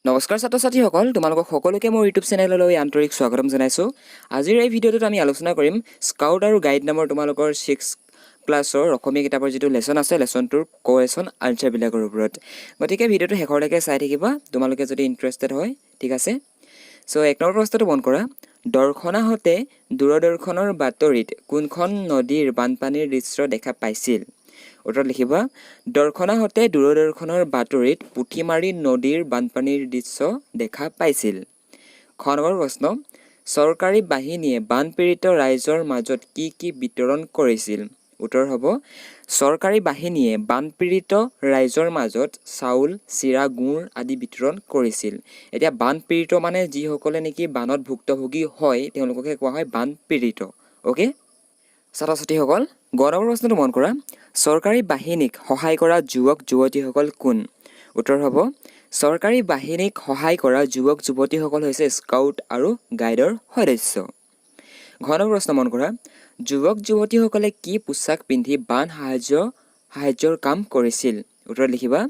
নমস্কাৰ ছাত্ৰ ছাত্ৰীসকল, তোমালোকক সকলোকে মোৰ ইউটিউব চেনেললৈ আন্তৰিক স্বাগতম জনাইছোঁ। আজিৰ এই ভিডিঅ'টোত আমি আলোচনা কৰিম স্কাউট আৰু গাইড নামৰ তোমালোকৰ 6 ক্লাছৰ অসমীয়া কিতাপৰ যিটো লেচন আছে, লেচনটোৰ কুৱেশ্যন আনচাৰবিলাকৰ ওপৰত। গতিকে ভিডিঅ'টো শেষলৈকে চাই থাকিবা তোমালোকে যদি ইণ্টাৰেষ্টেড হয়, ঠিক আছে। চ' 1 নম্বৰ প্ৰশ্নটো মন কৰা। দৰ্শনাহঁতে দূৰদৰ্শনৰ বাতৰিত কোনখন নদীৰ বানপানীৰ দৃশ্য দেখা পাইছিল? উত্তৰত লিখিবা, দৰ্শনাহঁতে দূৰদৰ্শনৰ বাতৰিত পুঠিমাৰী নদীৰ বানপানীৰ দৃশ্য দেখা পাইছিল। খ নম্বৰ প্ৰশ্ন, চৰকাৰী বাহিনীয়ে বানপীড়িত ৰাইজৰ মাজত কি কি বিতৰণ কৰিছিল? উত্তৰ হ'ব, চৰকাৰী বাহিনীয়ে বানপীড়িত ৰাইজৰ মাজত চাউল, চিৰা, গুড় আদি বিতৰণ কৰিছিল। এতিয়া বানপীড়িত মানে যিসকলে নেকি বানত ভুক্তভোগী হয় তেওঁলোককে কোৱা হয় বানপীড়িত। অ'কে, ছাত্ৰ ছাত্ৰীসকল, গ নম্বৰ প্ৰশ্নটো মন কৰা। চৰকাৰী বাহিনীক সহায় কৰা যুৱক যুৱতীসকল কোন? উত্তৰ হ'ব, চৰকাৰী বাহিনীক সহায় কৰা যুৱক যুৱতীসকল হৈছে স্কাউট আৰু গাইডৰ সদস্য। ঘ নম্বৰ প্ৰশ্ন মন কৰা। যুৱক যুৱতীসকলে কি পোছাক পিন্ধি বান সাহায্যৰ কাম কৰিছিল? উত্তৰত লিখিবা,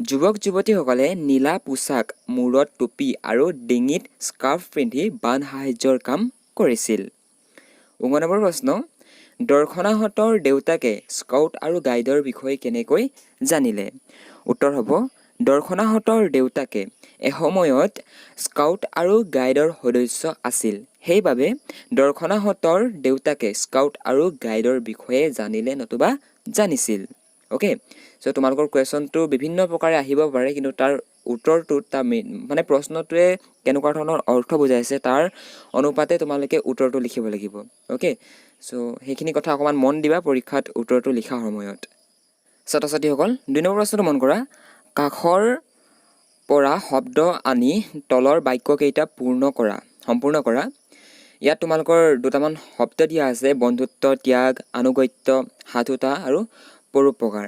যুৱক যুৱতীসকলে নীলা পোছাক, মূৰত টুপি আৰু ডিঙিত স্কাৰ্ফ পিন্ধি বান সাহায্যৰ কাম কৰিছিল। ঙ নম্বৰ প্ৰশ্ন, দৰ্শনাহঁতৰ দেউতাকে স্কাউট আৰু গাইডৰ বিষয়ে কেনেকৈ জানিলে? উত্তৰ হ'ব, দৰ্শনাহঁতৰ দেউতাকে এসময়ত স্কাউট আৰু গাইডৰ সদস্য আছিল। সেইবাবে দৰ্শনাহঁতৰ দেউতাকে স্কাউট আৰু গাইডৰ বিষয়ে জানিলে নতুবা জানিছিল। অ'কে, চ' তোমালোকৰ কুৱেশ্যনটো বিভিন্ন প্ৰকাৰে আহিব পাৰে, কিন্তু তাৰ উত্তৰটোত মানে প্ৰশ্নটোৱে কেনেকুৱা ধৰণৰ অৰ্থ বুজাইছে তাৰ অনুপাতে তোমালোকে উত্তৰটো লিখিব লাগিব। অ'কে, চ' সেইখিনি কথা অকণমান মন দিবা পৰীক্ষাত উত্তৰটো লিখাৰ সময়ত। ছাত্ৰ ছাত্ৰীসকল, 2 নম্বৰ প্ৰশ্নটো মন কৰা। কাষৰ পৰা শব্দ আনি তলৰ বাক্যকেইটা সম্পূৰ্ণ কৰা। ইয়াত তোমালোকৰ দুটামান শব্দ দিয়া আছে, বন্ধুত্ব, ত্যাগ, আনুগত্য, সাধুতা আৰু পৰোপকাৰ।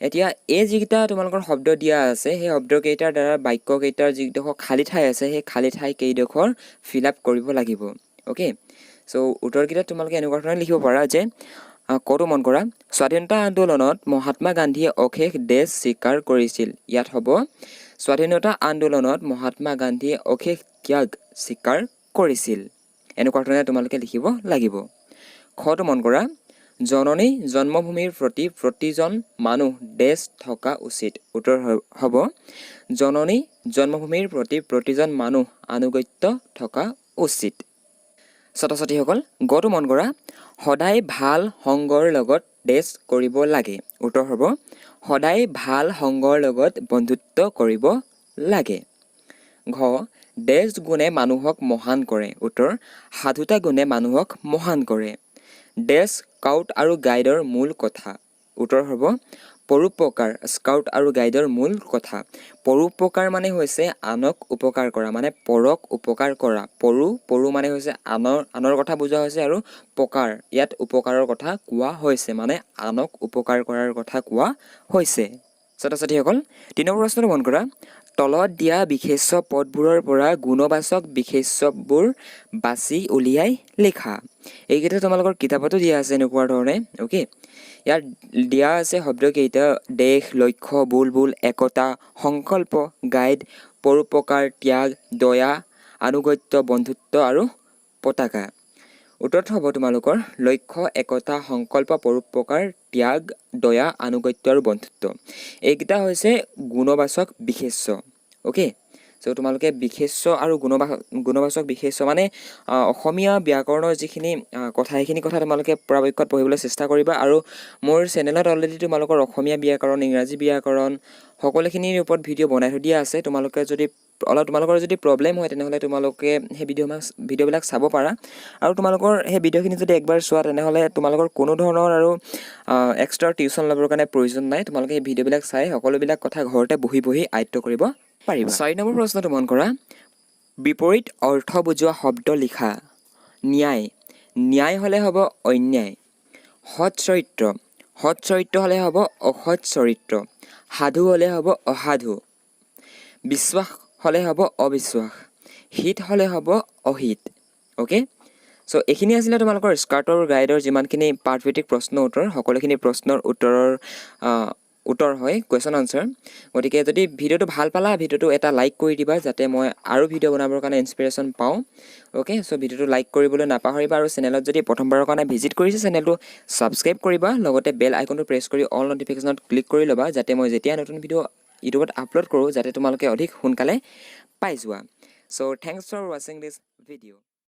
এতিয়া এই যিকেইটা তোমালোকৰ শব্দ দিয়া আছে সেই শব্দকেইটাৰ দ্বাৰা বাক্যকেইটাৰ যিডোখৰ খালী ঠাই আছে সেই খালী ঠাই কেইডোখৰ ফিল আপ কৰিব লাগিব। অ'কে, চ' উত্তৰকেইটাত তোমালোকে এনেকুৱা ধৰণে লিখিব পাৰা যে, কটো মন কৰা। স্বাধীনতা আন্দোলনত মহাত্মা গান্ধীয়ে অশেষ দেশ স্বীকাৰ কৰিছিল। ইয়াত হ'ব, স্বাধীনতা আন্দোলনত মহাত্মা গান্ধীয়ে অশেষ ত্যাগ স্বীকাৰ কৰিছিল। এনেকুৱা ধৰণে তোমালোকে লিখিব লাগিব। খটো মন কৰা। জননী জন্মভূমিৰ প্ৰতি প্ৰতিজন মানুহ দেশ থকা উচিত। উত্তৰ হ'ব, জননী জন্মভূমিৰ প্ৰতি প্ৰতিজন মানুহ আনুগত্য থকা উচিত। ছাত্ৰ ছাত্ৰীসকল, গটো মন কৰা। সদায় ভাল সংগৰ লগত দেশ কৰিব লাগে। উত্তৰ হ'ব, সদায় ভাল সংগৰ লগত বন্ধুত্ব কৰিব লাগে। ঘ, দেশ গুণে মানুহক মহান কৰে। উত্তৰ, সাধুতা গুণে মানুহক মহান কৰে। দেশ স্কাউট আৰু গাইডৰ মূল কথা। উত্তৰ হ'ব, পৰোপকাৰ স্কাউট আৰু গাইডৰ মূল কথা। পৰোপকাৰ মানে হৈছে আনক উপকাৰ কৰা, মানে পৰক উপকাৰ কৰা। পৰো মানে হৈছে আনৰ কথা বুজোৱা হৈছে, আৰু পকাৰ ইয়াত উপকাৰৰ কথা কোৱা হৈছে, মানে আনক উপকাৰ কৰাৰ কথা কোৱা হৈছে। ছাত্ৰ ছাত্ৰীসকল, 3 নম্বৰ প্ৰশ্নটো মন কৰা। তলত দিয়া বিশেষ্য পদবোৰৰ পৰা গুণবাচক বিশেষ্যবোৰ বাছি উলিয়াই লিখা। এইকেইটা তোমালোকৰ কিতাপতো দিয়া আছে এনেকুৱা ধৰণে। অ'কে, ইয়াত দিয়া আছে শব্দকেইটা দেশ, লক্ষ্য, বুলবুল, একতা, সংকল্প, গাইড, পৰোপকাৰ, ত্যাগ, দয়া, আনুগত্য, বন্ধুত্ব আৰু পতাকা। উত্তৰত হ'ব তোমালোকৰ লক্ষ্য, একতা, সংকল্প, পৰোপকাৰ, ত্যাগ, দয়া, আনুগত্য আৰু বন্ধুত্ব। এইকেইটা হৈছে গুণবাচক বিশেষ্য। অ'কে, চ' তোমালোকে বিশেষ্য আৰু গুণবাচক বিশেষ্য মানে অসমীয়া ব্যাকৰণৰ যিখিনি কথা সেইখিনি কথা তোমালোকে পৰাপক্ষত পঢ়িবলৈ চেষ্টা কৰিবা। আৰু মোৰ চেনেলত অলৰেডি তোমালোকৰ অসমীয়া ব্যাকৰণ, ইংৰাজী ব্যাকৰণ সকলোখিনিৰ ওপৰত ভিডিঅ' বনাই থৈ দিয়া আছে। তোমালোকৰ যদি প্ৰব্লেম হয় তেনেহ'লে তোমালোকে সেই ভিডিঅ'বিলাক চাব পাৰা। আৰু তোমালোকৰ সেই ভিডিঅ'খিনি যদি একবাৰ চোৱা তেনেহ'লে তোমালোকৰ কোনো ধৰণৰ আৰু এক্সট্ৰা টিউশ্যন ল'বৰ কাৰণে প্ৰয়োজন নাই। তোমালোকে এই ভিডিঅ'বিলাক চাই সকলোবিলাক কথা ঘৰতে বহি আয়ত্ব কৰিব পাৰিবা। 4 নম্বৰ প্ৰশ্নটো মন কৰা। বিপৰীত অৰ্থ বুজোৱা শব্দ লিখা। ন্যায় হ'লে হ'ব অন্যায়। সৎ চৰিত্ৰ হ'লে হ'ব অসৎ চৰিত্ৰ। সাধু হ'লে হ'ব অসাধু। বিশ্বাস হ'লে হ'ব অবিশ্বাস। হিত হ'লে হ'ব অহিত। অ'কে, চ' এইখিনি আছিলে তোমালোকৰ স্কাউট আৰু গাইডৰ যিমানখিনি পাঠভিত্তিক প্ৰশ্ন উত্তৰ। সকলোখিনি প্ৰশ্নৰ উত্তৰৰ উত্তৰ হয় কুৱেশ্যন আনচাৰ গতিকে যদি ভিডিঅ'টো ভাল পালা ভিডিঅ'টো এটা লাইক কৰি দিবা যাতে মই আৰু ভিডিঅ' বনাবৰ কাৰণে ইনস্পিৰেশ্যন পাওঁ অ'কে চ' ভিডিঅ'টো লাইক কৰিবলৈ নাপাহৰিবা আৰু চেনেলত যদি প্ৰথমবাৰৰ কাৰণে ভিজিট কৰিছে চেনেলটো ছাবস্ক্ৰাইব কৰিবা লগতে বেল আইকনটো প্ৰেছ কৰি অল নটিফিকেশ্যনত ক্লিক কৰি ল'বা যাতে মই যেতিয়া নতুন ভিডিঅ' ইউটিউবত আপলোড কৰোঁ যাতে তোমালোকে অধিক সোনকালে পাই যোৱা চ' থেংকছ ফৰ ৱাচিং দিছ ভিডিঅ'